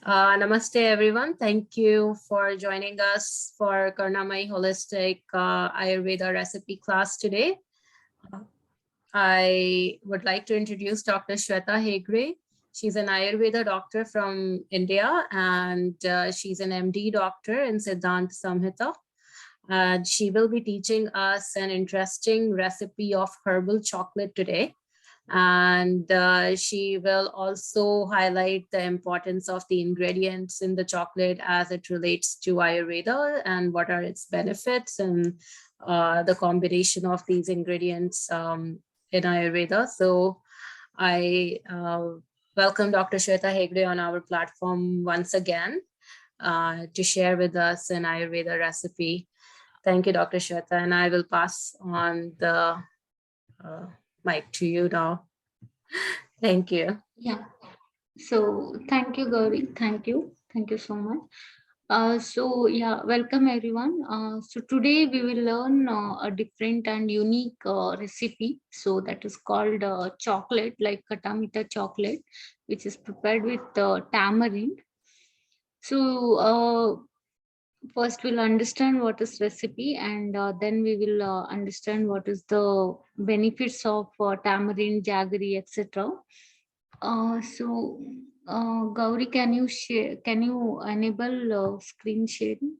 Namaste, everyone. Thank you for joining us for Karunamayi Holistic Ayurveda recipe class today. I would like to introduce Dr. Shweta Hegde. She's an Ayurveda doctor from India, and she's an MD doctor in Siddhant Samhita. And she will be teaching us an interesting recipe of herbal chocolate today. And she will also highlight the importance of the ingredients in the chocolate as it relates to Ayurveda and what are its benefits and the combination of these ingredients in Ayurveda. So I welcome Dr. Shweta Hegde on our platform once again to share with us an Ayurveda recipe. Thank you, Dr. Shweta, and I will pass on the mic to you now. Thank you. Yeah. So thank you, Gauri. Thank you. Thank you so much. Welcome everyone. So today we will learn a different and unique recipe. So that is called chocolate, like katamita chocolate, which is prepared with tamarind. So first we'll understand what is recipe, and then we will understand what is the benefits of tamarind, jaggery, etc. Gauri, can you share? Can you enable screen sharing?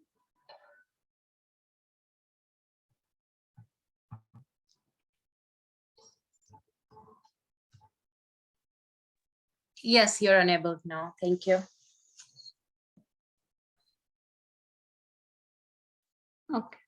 Yes, you're enabled now. Thank you. Okay.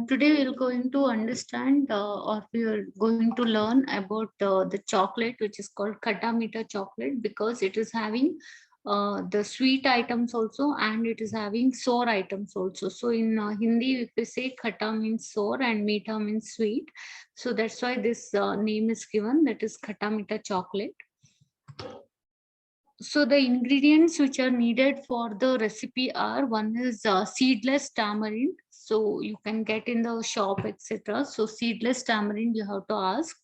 Today we're going to understand or we're going to learn about the chocolate, which is called khatta meetha chocolate, because it is having the sweet items also, and it is having sour items also. So in Hindi, if we say khatta means sour and meetha means sweet. So that's why this name is given, that is khatta meetha chocolate. So the ingredients which are needed for the recipe are, one is seedless tamarind. So you can get in the shop, etc. So seedless tamarind you have to ask.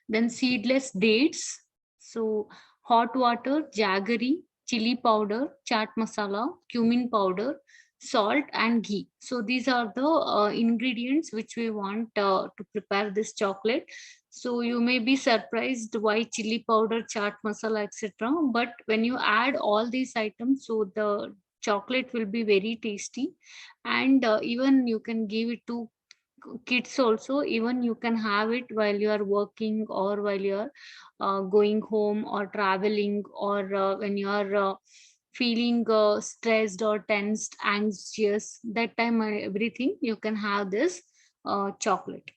Then seedless dates. So hot water, jaggery, chili powder, chaat masala, cumin powder, salt and ghee. So these are the ingredients which we want to prepare this chocolate. So you may be surprised why chili powder, chaat masala, etc. But when you add all these items, so the chocolate will be very tasty, and even you can give it to kids also. Even you can have it while you are working, or while you are going home or traveling, or when you are feeling stressed or tensed, anxious. That time, everything you can have this chocolate.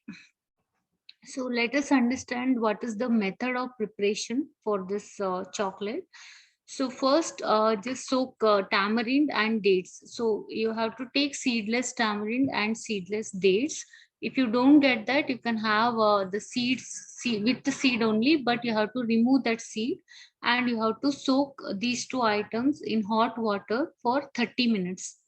So let us understand what is the method of preparation for this chocolate. So first, just soak tamarind and dates. So you have to take seedless tamarind and seedless dates. If you don't get that, you can have the seeds with the seed only, but you have to remove that seed, and you have to soak these two items in hot water for 30 minutes.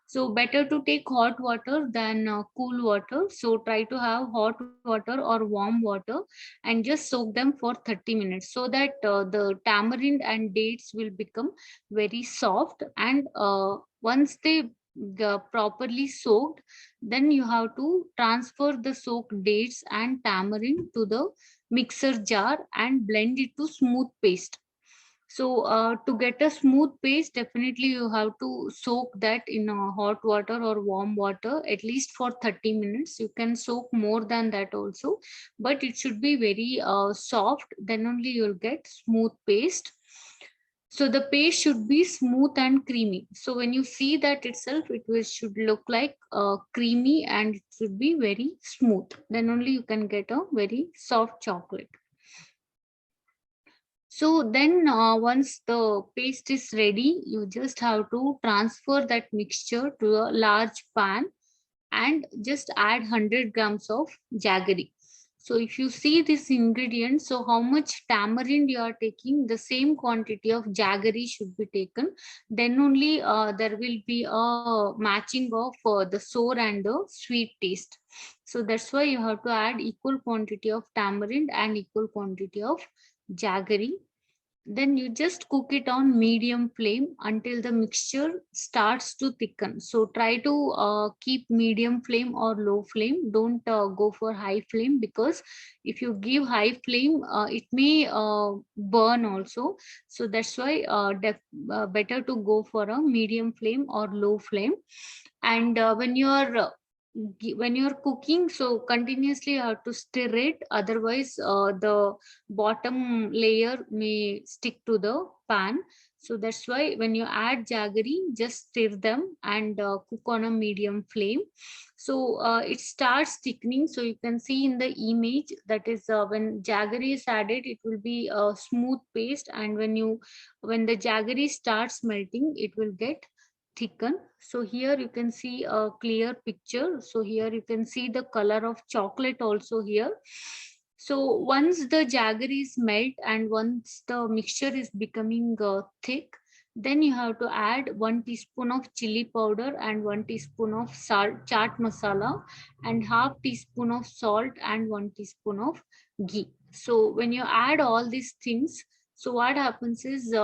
So better to take hot water than cool water. So try to have hot water or warm water, and just soak them for 30 minutes, so that the tamarind and dates will become very soft. And once they properly soaked, then you have to transfer the soaked dates and tamarind to the mixer jar and blend it to smooth paste. So to get a smooth paste, definitely you have to soak that in hot water or warm water at least for 30 minutes. You can soak more than that also, but it should be very soft. Then only you'll get smooth paste. So the paste should be smooth and creamy. So when you see that itself, it will should look like creamy, and it should be very smooth. Then only you can get a very soft chocolate. So then once the paste is ready, you just have to transfer that mixture to a large pan and just add 100 grams of jaggery. So if you see this ingredient, so how much tamarind you are taking, the same quantity of jaggery should be taken. Then only there will be a matching of the sour and the sweet taste. So that's why you have to add equal quantity of tamarind and equal quantity of jaggery. Then you just cook it on medium flame until the mixture starts to thicken. So try to keep medium flame or low flame. Don't go for high flame, because if you give high flame, it may burn also. So that's why better to go for a medium flame or low flame. And when you're cooking, so continuously you have to stir it, otherwise the bottom layer may stick to the pan. So that's why when you add jaggery, just stir them and cook on a medium flame. So it starts thickening. So you can see in the image, that is when jaggery is added, it will be a smooth paste, and when the jaggery starts melting, it will get thicken. So here you can see a clear picture. So here you can see the color of chocolate also here. So once the jaggery is melt and once the mixture is becoming thick, then you have to add 1 teaspoon of chili powder and 1 teaspoon of salt, chaat masala, and half teaspoon of salt and 1 teaspoon of ghee. So when you add all these things, so what happens is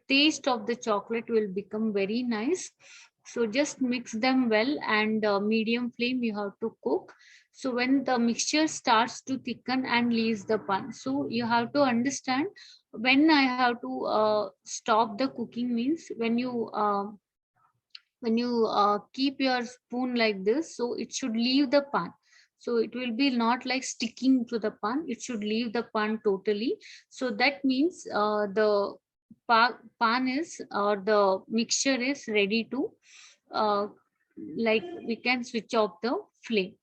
taste of the chocolate will become very nice. So just mix them well, and medium flame you have to cook. So when the mixture starts to thicken and leaves the pan, so you have to understand when I have to stop the cooking means when you keep your spoon like this, so it should leave the pan. So it will be not like sticking to the pan, it should leave the pan totally. So that means the pan is, or the mixture is ready to uh, like we can switch off the flame.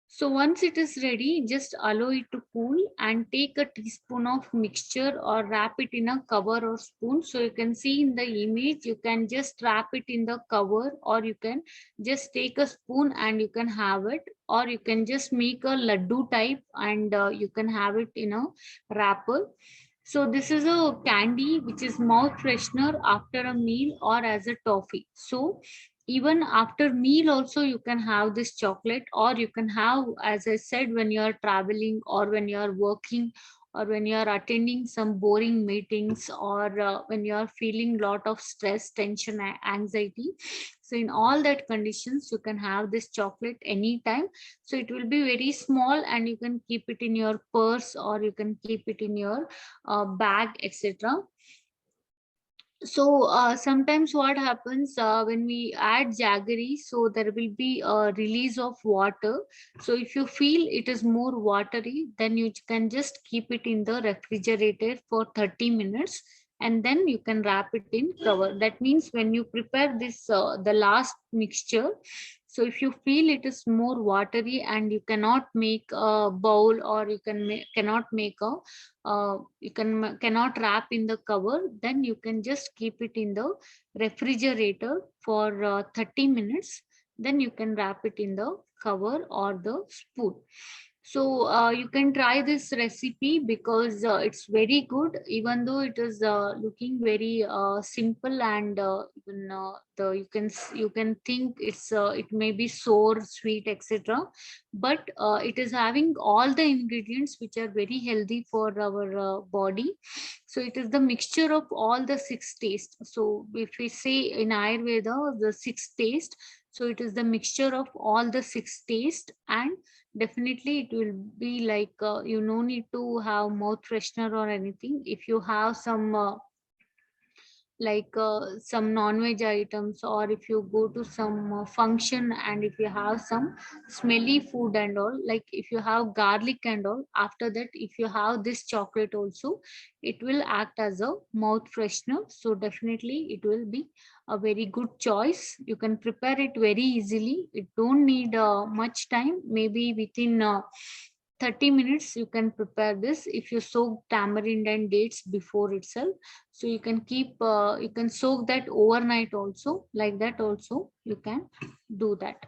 So once it is ready, just allow it to cool and take a teaspoon of mixture or wrap it in a cover or spoon. So you can see in the image, you can just wrap it in the cover, or you can just take a spoon and you can have it, or you can just make a laddu type and you can have it in a wrapper. So this is a candy which is mouth freshener after a meal or as a toffee. So even after meal also you can have this chocolate, or you can have, as I said, when you are traveling or when you are working or when you are attending some boring meetings, or when you are feeling lot of stress, tension, anxiety. So in all that conditions, you can have this chocolate anytime. So it will be very small and you can keep it in your purse, or you can keep it in your bag, etc. So sometimes what happens when we add jaggery, so there will be a release of water. So if you feel it is more watery, then you can just keep it in the refrigerator for 30 minutes, and then you can wrap it in cover. That means when you prepare this the last mixture, so if you feel it is more watery and you cannot make a bowl, or you cannot make a cannot wrap in the cover, then you can just keep it in the refrigerator for 30 minutes. Then you can wrap it in the cover or the spoon. So you can try this recipe, because it's very good, even though it is looking very simple, and even the you can think it may be sour, sweet, etc. But it is having all the ingredients which are very healthy for our body. So it is the mixture of all the six tastes. So if we say in Ayurveda the six taste, so it is the mixture of all the six taste. And definitely it will be like you no need to have mouth freshener or anything. If you have some non-veg items, or if you go to some function and if you have some smelly food and all, like if you have garlic and all, after that if you have this chocolate also, it will act as a mouth freshener. So definitely it will be a very good choice. You can prepare it very easily, it don't need much time, maybe within 30 minutes you can prepare this if you soak tamarind and dates before itself. So you can keep you can soak that overnight also, like that also you can do that.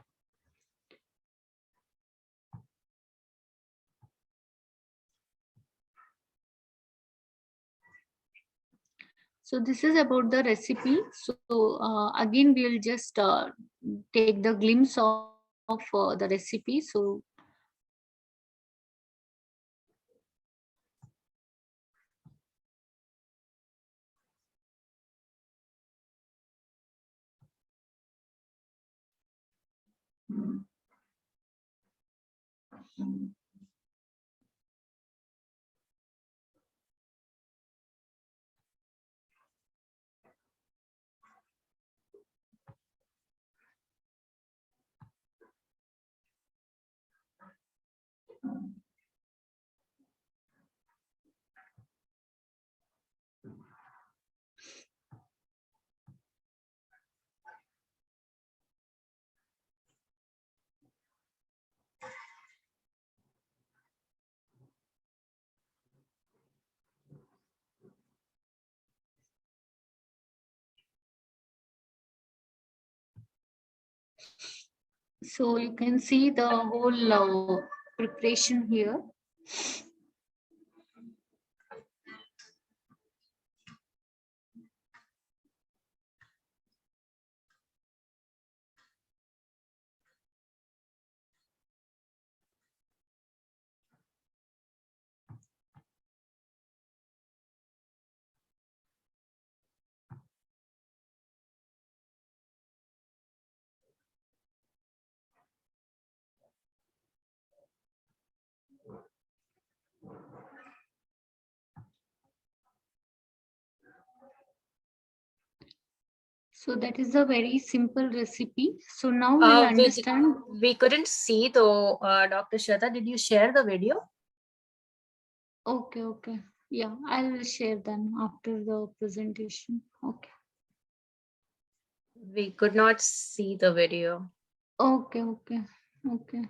So this is about the recipe. So again we'll just take the glimpse of the recipe. So so you can see the whole preparation here. So that is a very simple recipe. So now we'll understand. We couldn't see though, Dr. Shweta. Did you share the video? Okay, okay. Yeah, I'll share them after the presentation. Okay. We could not see the video. Okay, okay, okay.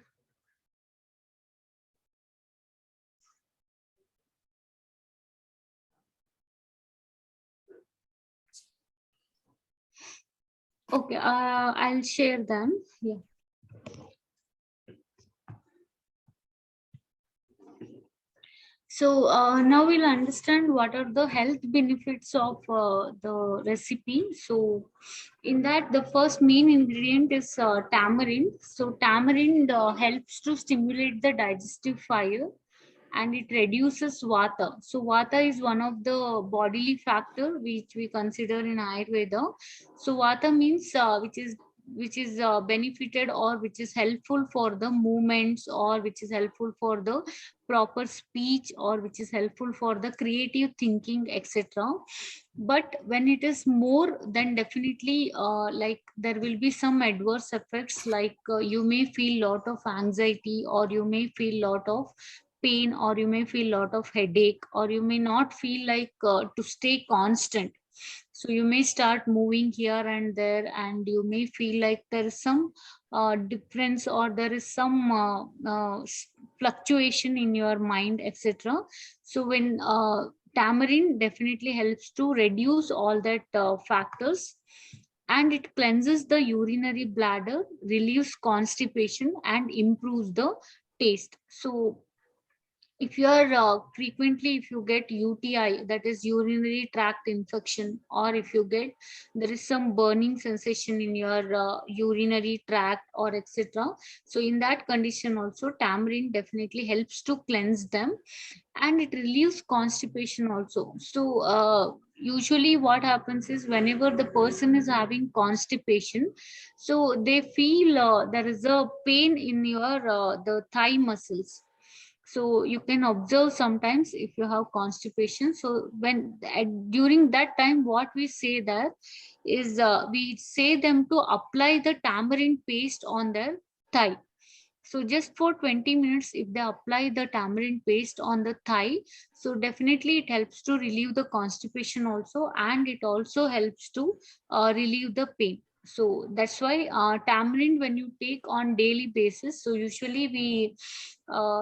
Okay, I'll share them. Yeah. So now we'll understand what are the health benefits of the recipe. So in that, the first main ingredient is tamarind. So tamarind helps to stimulate the digestive fire and it reduces vata. So vata is one of the bodily factor which we consider in Ayurveda. So vata means which is benefited or which is helpful for the movements or which is helpful for the proper speech or which is helpful for the creative thinking, etc. But when it is more, then definitely like there will be some adverse effects, like you may feel lot of anxiety or you may feel lot of pain or you may feel lot of headache or you may not feel like to stay constant. So you may start moving here and there and you may feel like there is some difference or there is some fluctuation in your mind, etc. So when tamarind definitely helps to reduce all that factors, and it cleanses the urinary bladder, relieves constipation and improves the taste. So if you are frequently, if you get UTI, that is urinary tract infection, or if you get there is some burning sensation in your urinary tract or etc. So in that condition also tamarind definitely helps to cleanse them, and it relieves constipation also. So usually what happens is whenever the person is having constipation, so they feel there is a pain in your the thigh muscles. So you can observe sometimes if you have constipation. So when during that time, what we say that is we say them to apply the tamarind paste on their thigh. So just for 20 minutes, if they apply the tamarind paste on the thigh, so definitely it helps to relieve the constipation also, and it also helps to relieve the pain. So that's why tamarind, when you take on daily basis, so usually we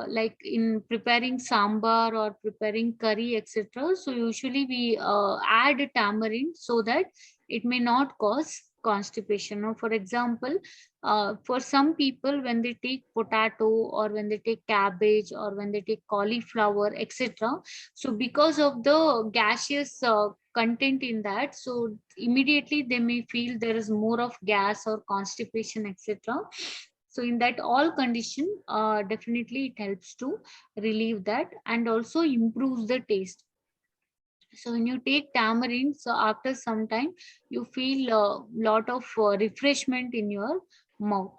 like in preparing sambar or preparing curry, etc. So usually we add tamarind so that it may not cause constipation. Now, for example, for some people, when they take potato or when they take cabbage or when they take cauliflower, etc., so because of the gaseous content in that, so immediately they may feel there is more of gas or constipation, etc. So in that all condition, definitely it helps to relieve that and also improves the taste. So when you take tamarind, so after some time you feel a lot of refreshment in your mouth.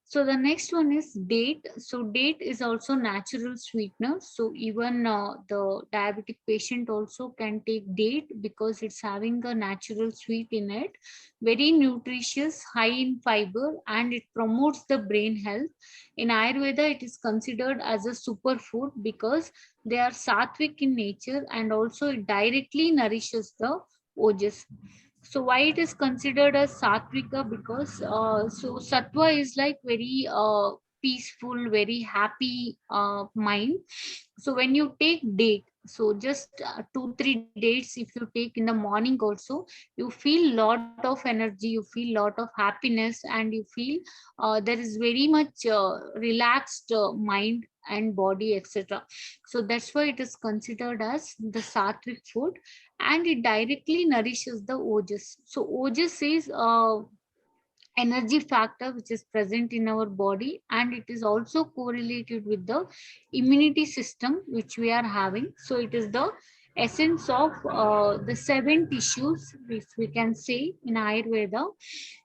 So the next one is date. So date is also natural sweetener. So even the diabetic patient also can take date because it's having a natural sweet in it. Very nutritious, high in fiber, and it promotes the brain health. In Ayurveda, it is considered as a superfood because they are sattvic in nature, and also it directly nourishes the ojas. So why it is considered as sattvika? Because so sattva is like very peaceful, very happy mind. So when you take date, so just 2-3 dates if you take in the morning also, you feel lot of energy, you feel lot of happiness, and you feel there is very much relaxed mind and body, etc. So that's why it is considered as the sattvic food, and it directly nourishes the ojas. So ojas is energy factor which is present in our body, and it is also correlated with the immunity system which we are having. So it is the essence of the seven tissues, if we can say in Ayurveda.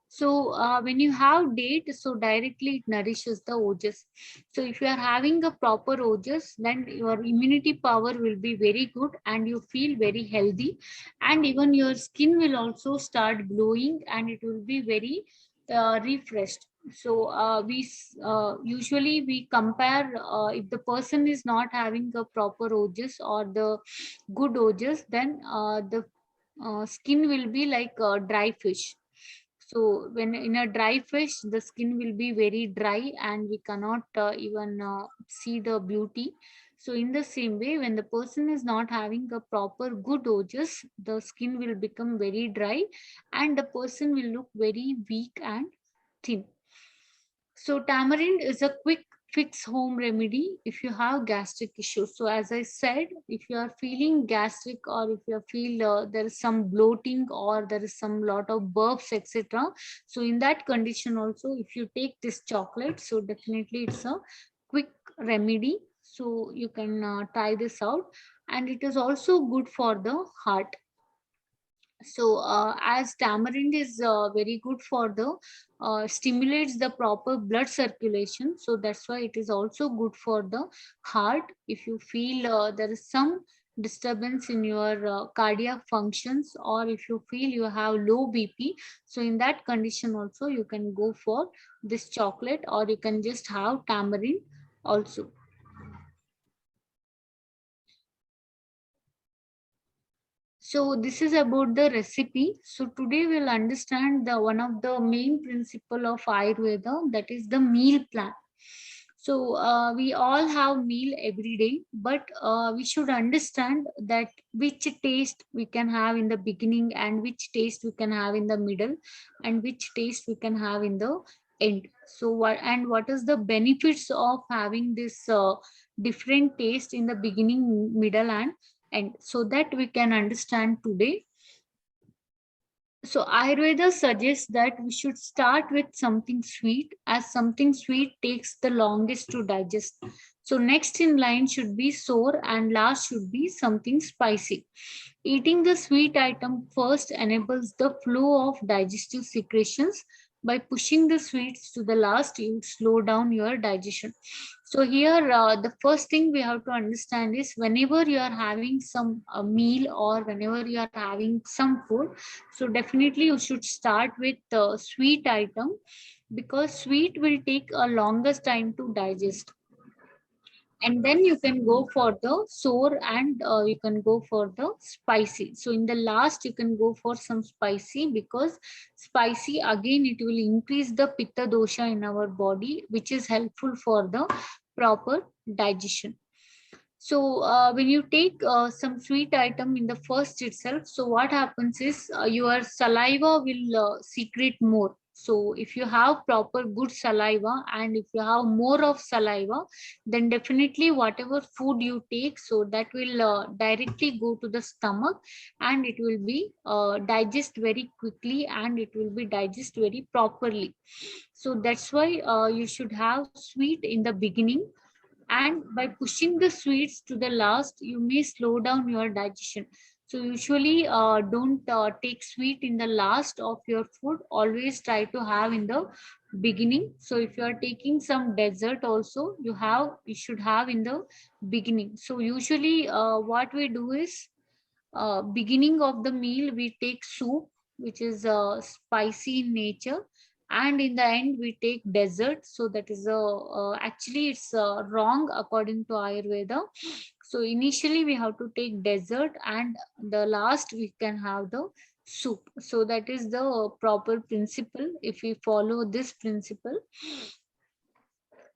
So when you have date, so directly it nourishes the ojas. So if you are having a proper ojas, then your immunity power will be very good and you feel very healthy, and even your skin will also start glowing and it will be very refreshed. So usually we compare, if the person is not having a proper ojas or the good ojas, then the skin will be like a dry fish. So when in a dry fish, the skin will be very dry and we cannot even see the beauty. So in the same way, when the person is not having a proper good ojas, the skin will become very dry and the person will look very weak and thin. So tamarind is a quick fix home remedy if you have gastric issues. So as I said, if you are feeling gastric or if you feel there is some bloating or there is some lot of burps, etc. So in that condition also, if you take this chocolate, so definitely it's a quick remedy. So you can try this out, and it is also good for the heart. So as tamarind is very good for the stimulates the proper blood circulation, so that's why it is also good for the heart. If you feel there is some disturbance in your cardiac functions, or if you feel you have low bp, so in that condition also you can go for this chocolate, or you can just have tamarind also. So this is about the recipe. So today we'll understand the one of the main principle of Ayurveda, that is the meal plan. So we all have meal every day, but we should understand that which taste we can have in the beginning and which taste we can have in the middle and which taste we can have in the end. So what is the benefits of having this different taste in the beginning, middle, and end, so that we can understand today. So Ayurveda suggests that we should start with something sweet, as something sweet takes the longest to digest. So next in line should be sour, and last should be something spicy. Eating the sweet item first enables the flow of digestive secretions. By pushing the sweets to the last, you slow down your digestion. So here, the first thing we have to understand is whenever you are having some meal or whenever you are having some food, so definitely you should start with the sweet item, because sweet will take a longest time to digest. and then you can go for the sour, and you can go for the spicy. So in the last you can go for some spicy, because spicy again it will increase the pitta dosha in our body, which is helpful for the proper digestion. So when you take some sweet item in the first itself, so what happens is your saliva will secrete more. So if you have proper good saliva, and if you have more of saliva, then definitely whatever food you take, so that will directly go to the stomach, and it will be digest very quickly, and it will be digest very properly. So that's why you should have sweet in the beginning, and by pushing the sweets to the last, you may slow down your digestion. So usually don't take sweet in the last of your food, always try to have in the beginning. So if you are taking some dessert also, you should have in the beginning. So usually what we do is, beginning of the meal we take soup, which is spicy in nature, and in the end we take dessert. So that is actually it's wrong according to Ayurveda. So initially we have to take dessert, and the last we can have the soup. So that is the proper principle. If we follow this principle,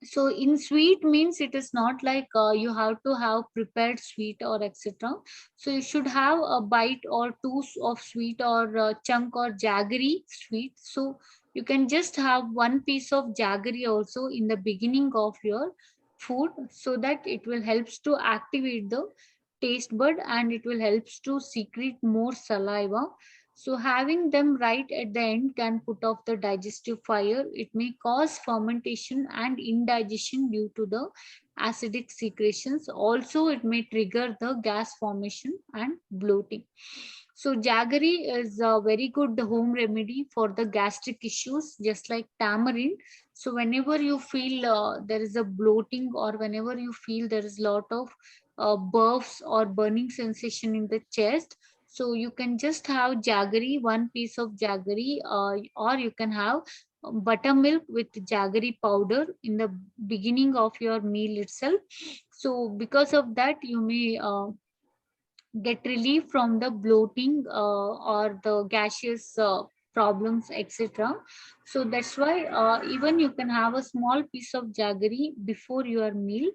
so in sweet means it is not like you have to have prepared sweet or etc. So you should have a bite or two of sweet, or chunk or jaggery sweet. So you can just have one piece of jaggery also in the beginning of your food, so that it will helps to activate the taste bud, and it will helps to secrete more saliva. So having them right at the end can put off the digestive fire. It may cause fermentation and indigestion due to the acidic secretions. Also, it may trigger the gas formation and bloating. So jaggery is a very good home remedy for the gastric issues, just like tamarind. So whenever you feel there is a bloating, or whenever you feel there is a lot of burps or burning sensation in the chest, so you can just have jaggery, one piece of jaggery, or you can have buttermilk with jaggery powder in the beginning of your meal itself. So because of that, you may get relief from the bloating or the gaseous problems, etc. So that's why even you can have a small piece of jaggery before your meal,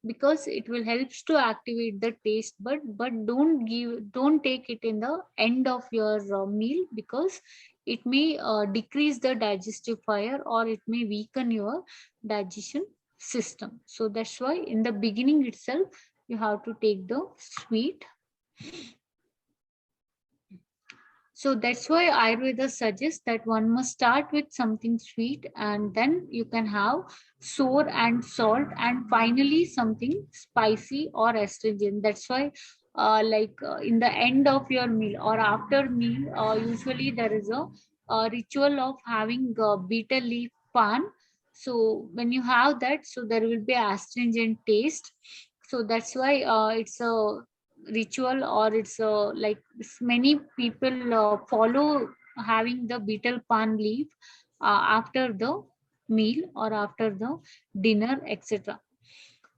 because it will helps to activate the taste bud. But don't take it in the end of your meal, because it may decrease the digestive fire, or it may weaken your digestion system. So that's why in the beginning itself you have to take the sweet. So that's why Ayurveda suggests that one must start with something sweet, and then you can have sour and salt, and finally something spicy or astringent. That's why in the end of your meal or after meal, usually there is a ritual of having betel leaf pan. So when you have that, so there will be astringent taste. So that's why it's a ritual, or it's like many people follow having the betel pan leaf after the meal or after the dinner, etc.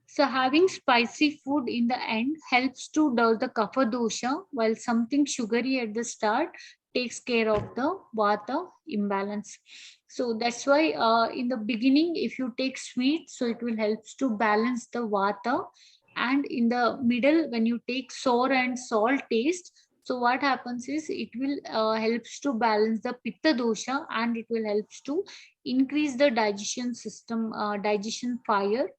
So having spicy food in the end helps to dull the kapha dosha, while something sugary at the start takes care of the vata imbalance. So that's why in the beginning, if you take sweet, so it will helps to balance the vata. And in the middle, when you take sour and salt taste, so what happens is it will helps to balance the pitta dosha, and it will helps to increase the digestion system, digestion fire.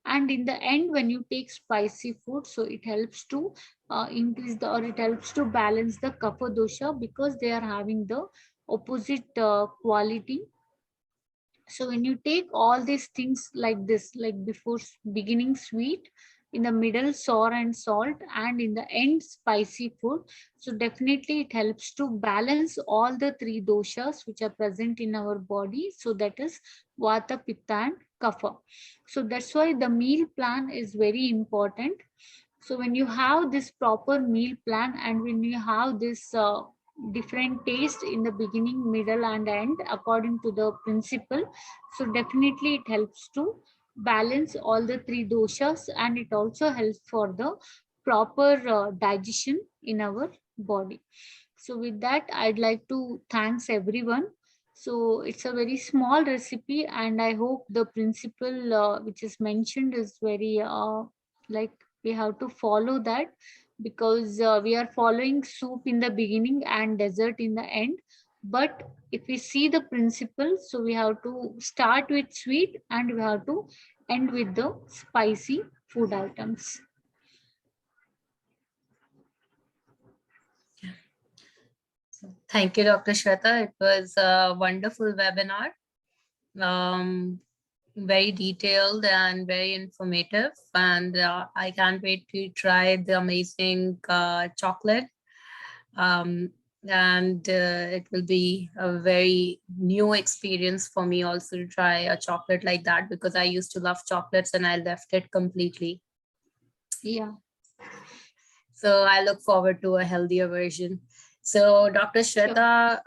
And in the end, when you take spicy food, so it helps to increase the, or it helps to balance the kapha dosha, because they are having the opposite quality. So when you take all these things like this, like before beginning sweet, in the middle sour and salt, and in the end spicy food, so definitely it helps to balance all the three doshas which are present in our body. So that is vata, pitta, and kapha. So that's why the meal plan is very important. So when you have this proper meal plan, and when you have this different taste in the beginning, middle, and end according to the principle, so definitely it helps to balance all the three doshas, and it also helps for the proper digestion in our body. So with that, I'd like to thanks everyone. So it's a very small recipe, and I hope the principle which is mentioned is very like we have to follow that, because we are following soup in the beginning and dessert in the end. But if we see the principle, so we have to start with sweet and we have to end with the spicy food items. Thank you, Dr. Shweta. It was a wonderful webinar. Very detailed and very informative. And I can't wait to try the amazing chocolate. And it will be a very new experience for me also to try a chocolate like that, because I used to love chocolates and I left it completely. Yeah. So I look forward to a healthier version. So Dr. Shweta,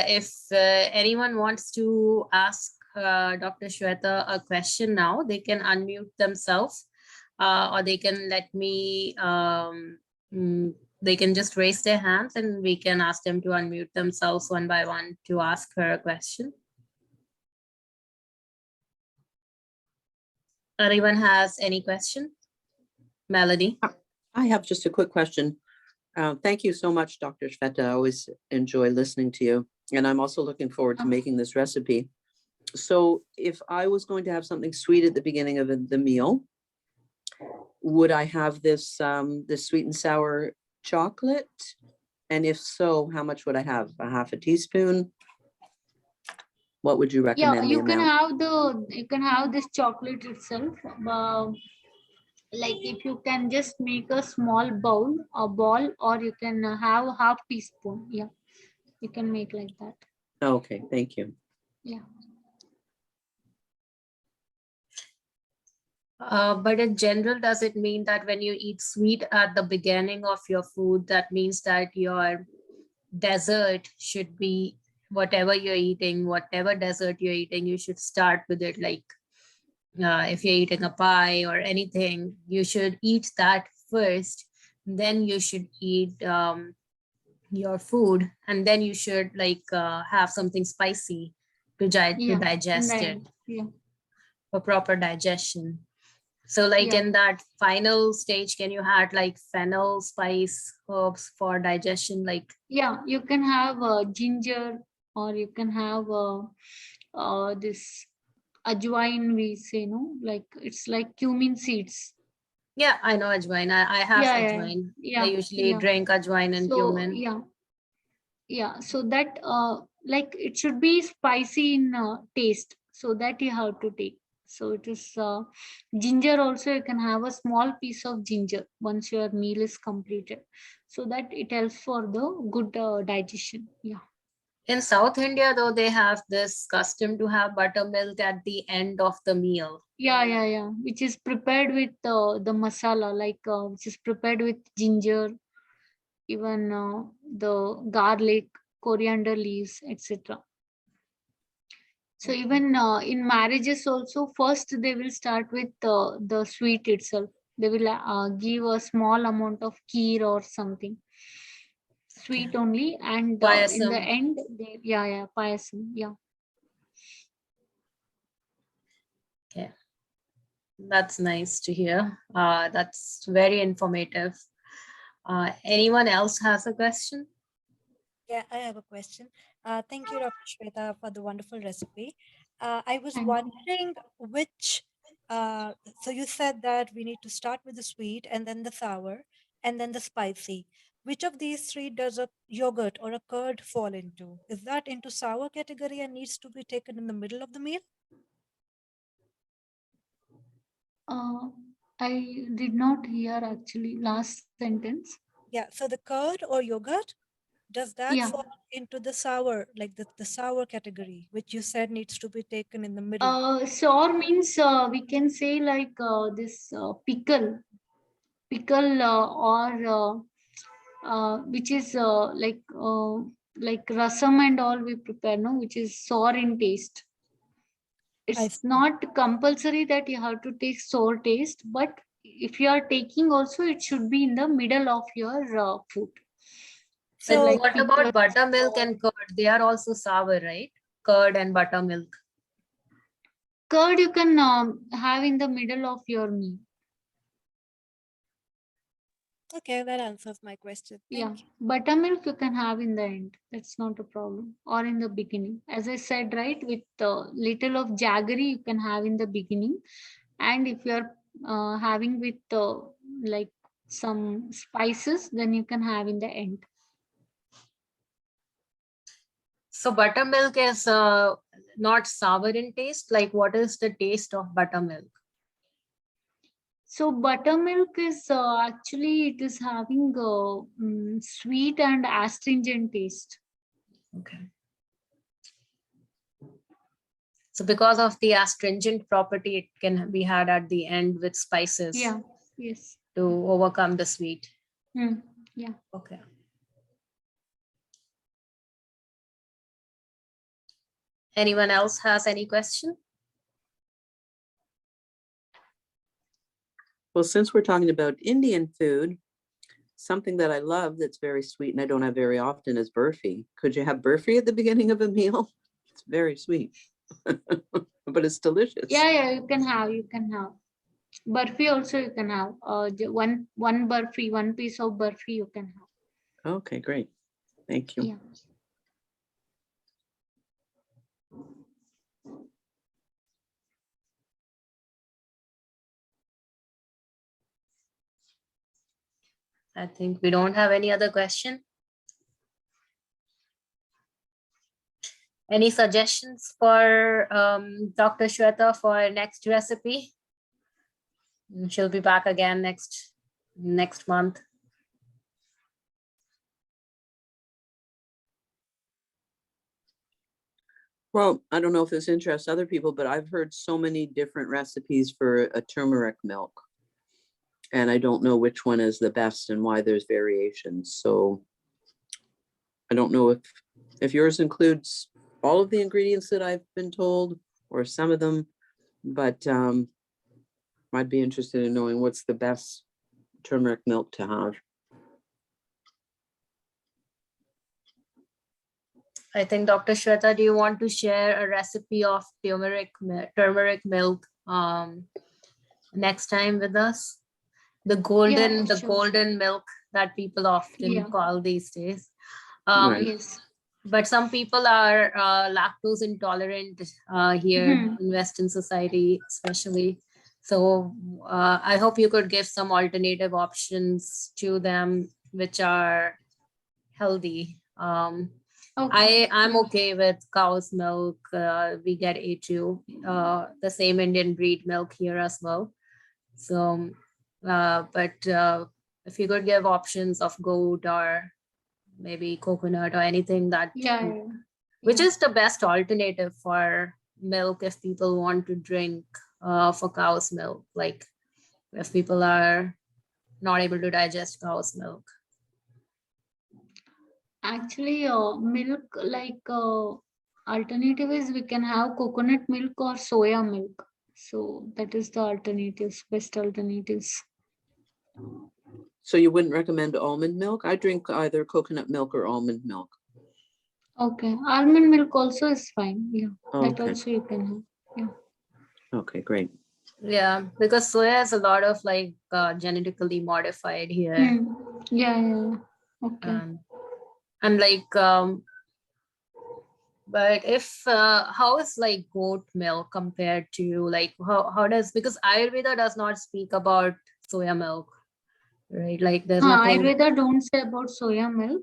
if anyone wants to ask Dr. Shweta a question now, they can unmute themselves, or they can let me, they can just raise their hands and we can ask them to unmute themselves one by one to ask her a question. Anyone has any question? Melody? I have just a quick question. Thank you so much, Dr. Shweta. I always enjoy listening to you. And I'm also looking forward to making this recipe. So if I was going to have something sweet at the beginning of the meal, would I have this, this sweet and sour chocolate? And if so, how much would I have? A half a teaspoon? What would you recommend? Yeah, you can have this chocolate itself. Like if you can just make a small bowl, a ball, or you can have half teaspoon. Yeah, you can make like that. Okay, thank you. Yeah. But in general, does it mean that when you eat sweet at the beginning of your food, that means that your dessert should be whatever you're eating, whatever dessert you're eating, you should start with it. Like if you're eating a pie or anything, you should eat that first, then you should eat your food, and then you should like have something spicy to digest it, for proper digestion. So like in that final stage, can you add like fennel, spice, herbs for digestion? Like, yeah, you can have ginger, or you can have this ajwain, we say, no, like it's like cumin seeds. yeah, I know ajwain. I have ajwain. I usually drink ajwain and cumin. Yeah, so that like it should be spicy in taste, so that you have to take. So it is ginger also, you can have a small piece of ginger once your meal is completed, so that it helps for the good digestion. Yeah. In South India, though, they have this custom to have buttermilk at the end of the meal. Yeah. Which is prepared with the masala, like which is prepared with ginger, even the garlic, coriander leaves, etc. So even in marriages also, first they will start with the sweet itself. They will give a small amount of kheer or something, sweet only, and in the end, payasam, yeah. Okay, that's nice to hear. That's very informative. Anyone else has a question? Yeah, I have a question. Thank you, Dr. Shweta, for the wonderful recipe. I was wondering which, so you said that we need to start with the sweet and then the sour and then the spicy. Which of these three does a yogurt or a curd fall into? Is that into sour category and needs to be taken in the middle of the meal? I did not hear actually last sentence. Yeah, so the curd or yogurt, does that fall into the sour, like the sour category, which you said needs to be taken in the middle? Sour means we can say like this pickle, or which is like rasam and all we prepare, no, which is sour in taste. It's see. not compulsory that you have to take sour taste, but if you are taking also, it should be in the middle of your food. So But like what about buttermilk and curd? They are also sour, right? Curd and buttermilk. curd you can have in the middle of your meal. Okay, that answers my question. Yeah, Thank you. buttermilk you can have in the end. That's not a problem. Or in the beginning. As I said, right, with little of jaggery you can have in the beginning. And if you're having with like some spices, then you can have in the end. So buttermilk is not sour in taste. Like, what is the taste of buttermilk? So buttermilk is actually it is having sweet and astringent taste. Okay. So because of the astringent property, it can be had at the end with spices. Yeah. Yes. To overcome the sweet. Yeah. Okay. Anyone else has any question? Well, since we're talking about Indian food, something that I love that's very sweet and I don't have very often is burfi. Could you have burfi at the beginning of a meal? It's very sweet, but it's delicious. Yeah, you can have. Burfi also you can have. One burfi, one piece of burfi you can have. Okay, great. Thank you. Yeah. I think we don't have any other question. Any suggestions for Dr. Shweta for next recipe? She'll be back again next month. Well, I don't know if this interests other people, but I've heard so many different recipes for a turmeric milk. And I don't know which one is the best and why there's variations. So I don't know if yours includes all of the ingredients that I've been told or some of them, but I'd be interested in knowing what's the best turmeric milk to have. I think Dr. Shweta, do you want to share a recipe of turmeric milk next time with us? The golden milk that people often call these days. Right. Yes. But some people are lactose intolerant here in Western society, especially. So I hope you could give some alternative options to them, which are healthy. I'm okay with cow's milk. We get A2, the same Indian breed milk here as well. So, but if you could give options of goat or maybe coconut or anything that, which is the best alternative for milk if people want to drink for cow's milk, like if people are not able to digest cow's milk. Actually, milk like alternative is we can have coconut milk or soya milk. So that is the alternatives, best alternatives. So you wouldn't recommend almond milk? I drink either coconut milk or almond milk. Okay, almond milk also is fine. Yeah, that Okay. also you can have. Yeah. Okay, great. Yeah, because soya is a lot of like genetically modified here. Yeah. Okay. And like, but if how is like goat milk compared to like how does, because Ayurveda does not speak about soya milk, right? Like there's nothing. Ayurveda don't say about soya milk.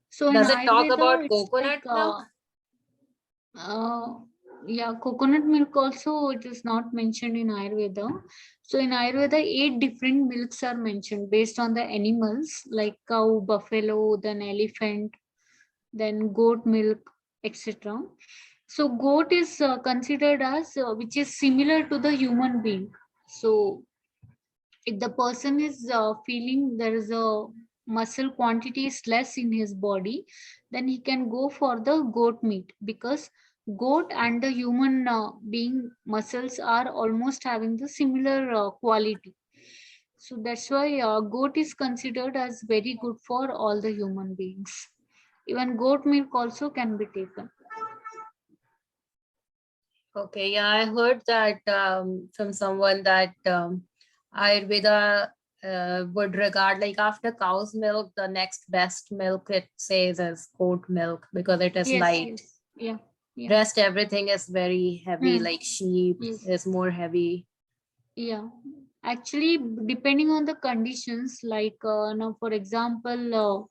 So does in it talk Ayurveda, about it's coconut milk? Yeah, coconut milk also it is not mentioned in Ayurveda. So in Ayurveda, 8 different milks are mentioned based on the animals like cow, buffalo, then elephant, then goat milk, etc. So goat is considered as which is similar to the human being. So if the person is feeling there is a muscle quantity is less in his body, then he can go for the goat meat, because goat and the human being muscles are almost having the similar quality. So that's why goat is considered as very good for all the human beings. Even goat milk also can be taken. Okay, yeah, I heard that from someone that Ayurveda would regard, like, after cow's milk, the next best milk it says is goat milk because it is Yes, light. yes, yeah, yeah. Rest everything is very heavy, Hmm. like sheep Yes. is more heavy. Yeah, actually, depending on the conditions, like now, for example,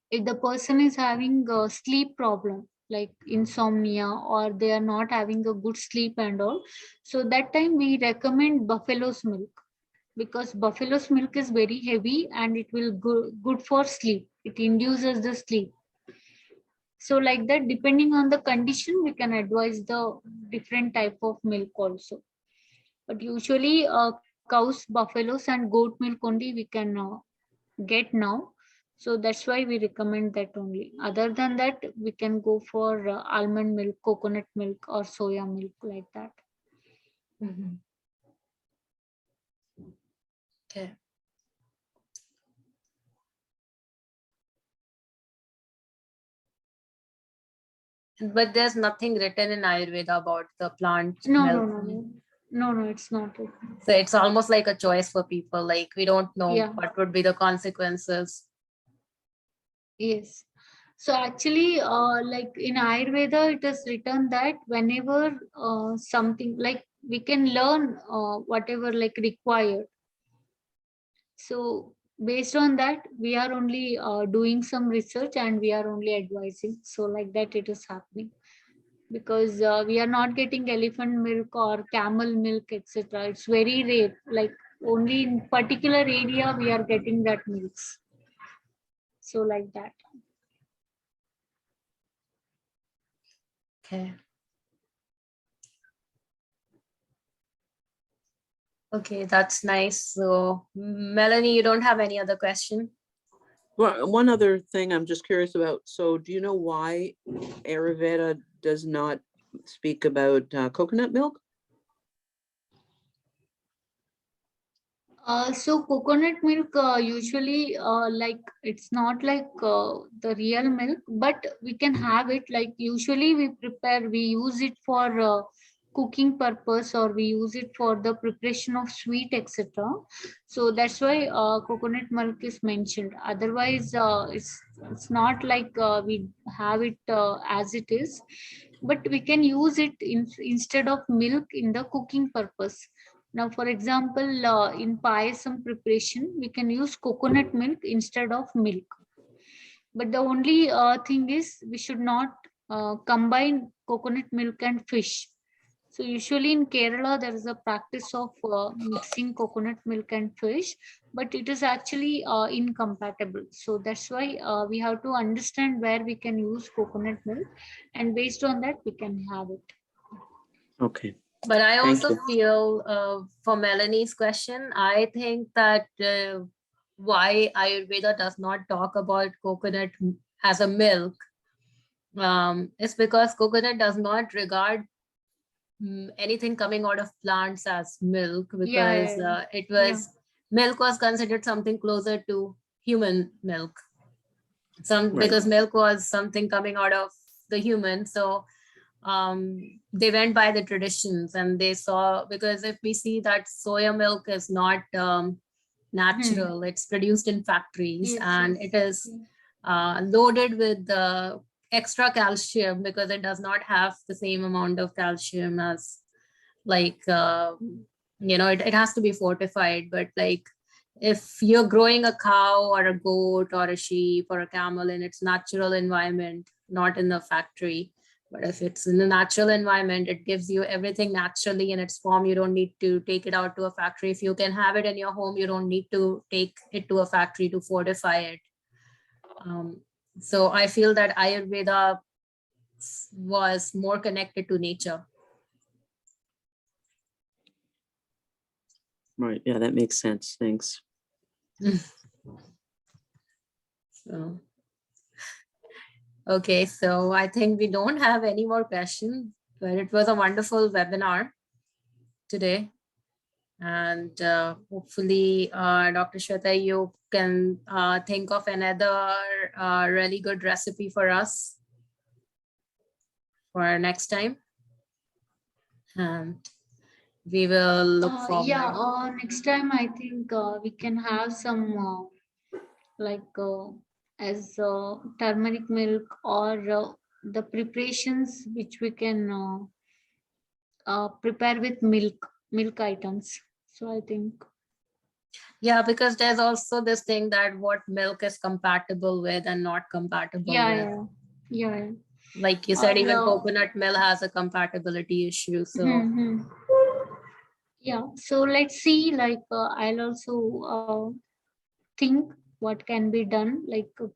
if the person is having a sleep problem, like insomnia, or they are not having a good sleep and all, so that time we recommend buffalo's milk, because buffalo's milk is very heavy and it will good for sleep. It induces the sleep. So like that, depending on the condition, we can advise the different type of milk also. But usually, cows, buffaloes, and goat milk only we can get now. So that's why we recommend that only. Other than that, we can go for almond milk, coconut milk, or soya milk, like that. Mhm. Okay. But there's nothing written in Ayurveda about the plant No, no, milk. no, no, no, no. It's not. So it's almost like a choice for people. Like, we don't know Yeah. what would be the consequences. Yes. So actually, like in Ayurveda, it is written that whenever something like we can learn whatever like required. So based on that, we are only doing some research and we are only advising. So like that, it is happening because we are not getting elephant milk or camel milk, etc. It's very rare. Like only in particular area we are getting that milks. So like that. Okay. Okay, that's nice. So, Melanie, you don't have any other question? Well, one other thing I'm just curious about. So do you know why Ayurveda does not speak about coconut milk? So coconut milk usually like it's not like the real milk, but we can have it. Like usually we use it for cooking purpose, or we use it for the preparation of sweet, etc. So that's why coconut milk is mentioned. Otherwise, it's not like we have it as it is, but we can use it instead of milk in the cooking purpose. Now, for example, in payasam preparation, we can use coconut milk instead of milk. But the only thing is we should not combine coconut milk and fish. So usually in Kerala, there is a practice of mixing coconut milk and fish, but it is actually incompatible. So that's why we have to understand where we can use coconut milk, and based on that, we can have it. Okay. But I Thank also you. feel for Melanie's question, I think that why Ayurveda does not talk about coconut as a milk is because coconut does not regard anything coming out of plants as milk, because Yeah, it yeah, was milk was considered something closer to human milk. Right. Because milk was something coming out of the human. So they went by the traditions, and they saw, because if we see that soya milk is not natural, it's produced in factories, yes, and yes. it is loaded with extra calcium, because it does not have the same amount of calcium as, like, it has to be fortified. But like, if you're growing a cow or a goat or a sheep or a camel in its natural environment, not in the factory, but if it's in the natural environment, it gives you everything naturally in its form. You don't need to take it out to a factory. If you can have it in your home, you don't need to take it to a factory to fortify it. So I feel that Ayurveda was more connected to nature. Right. Yeah, that makes sense. Thanks. So Okay, so I think we don't have any more questions, but it was a wonderful webinar today. And hopefully, Dr. Shweta, you can think of another really good recipe for us for next time. And we will look forward. Yeah, next time I think we can have some as turmeric milk or the preparations which we can prepare with milk items. So I think Yeah, because there's also this thing that what milk is compatible with and not compatible with. yeah. Like you said, Or even coconut milk has a compatibility issue. So yeah. So let's see. I'll also think what can be done,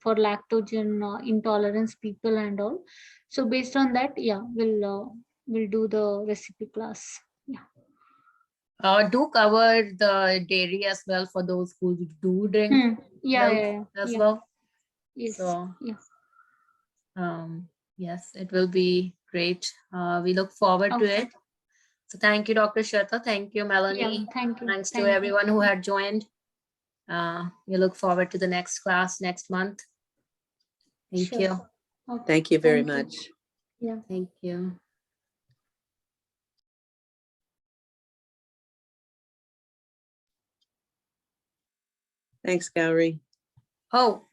for lactogen intolerance people and all. So based on that, yeah, we'll do the recipe class. Yeah. do cover the dairy as well for those who do drink Yeah, milk as well. Yes. So Yeah. yes, it will be great. We look forward to Okay. it. So thank you, Dr. Shweta. Thank you, Melanie. Yeah. Thank you. Thanks to Thank you. everyone who had joined. We look forward to the next class next month. Thank Sure. you. Okay. Thank you very Thank you. much. Yeah. Thank you. Thanks, Gowri. Oh,